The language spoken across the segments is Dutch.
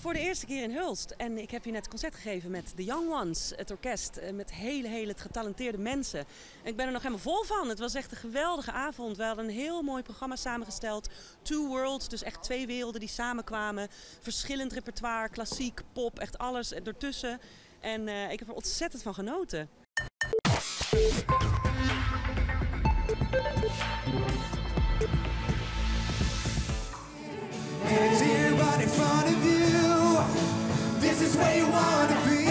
voor de eerste keer in Hulst. En ik heb hier net concert gegeven met The Young Ones, het orkest. Met hele getalenteerde mensen. En ik ben er nog helemaal vol van. Het was echt een geweldige avond. We hadden een heel mooi programma samengesteld. Two Worlds, dus echt twee werelden die samenkwamen. Verschillend repertoire, klassiek, pop, echt alles ertussen. En ik heb er ontzettend van genoten. It's here right in front of you. This is where you want to be.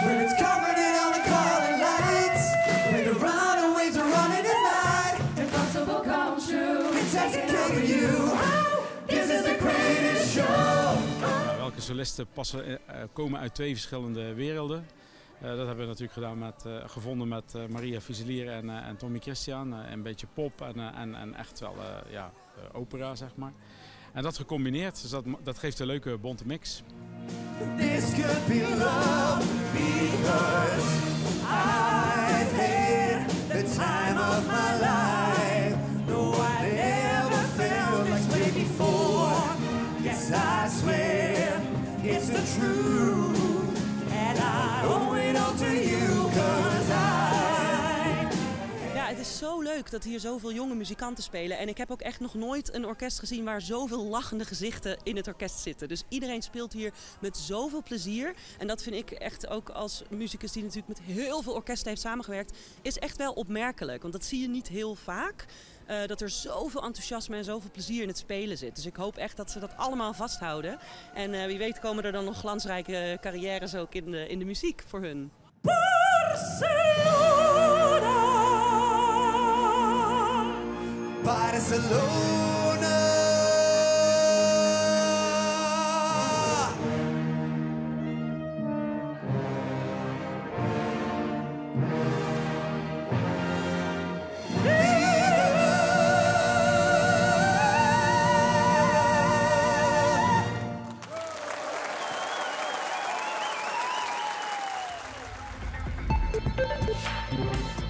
Where it's covered in all the colored lights. Where the runaways are running at night. Impossible come true. It's educating you. This is the greatest show. Welke solisten komen uit twee verschillende werelden. Dat hebben we natuurlijk gedaan gevonden met Maria Fuselier en Tommy Christian. Een beetje pop en echt wel opera, zeg maar. En dat gecombineerd, dus dat geeft een leuke bonte mix. This could be love because I've had the time of my life. No, I never felt this way before. Yes, I swear it's the truth. And I owe it all to you, 'cause Ja, het is zo leuk dat hier zoveel jonge muzikanten spelen. En ik heb ook echt nog nooit een orkest gezien waar zoveel lachende gezichten in het orkest zitten. Dus iedereen speelt hier met zoveel plezier. En dat vind ik echt ook als muzikus die natuurlijk met heel veel orkesten heeft samengewerkt, is echt wel opmerkelijk. Want dat zie je niet heel vaak. Dat er zoveel enthousiasme en zoveel plezier in het spelen zit. Dus ik hoop echt dat ze dat allemaal vasthouden. En wie weet komen er dan nog glansrijke carrières ook in de muziek voor hun. Barcelona. Thank you.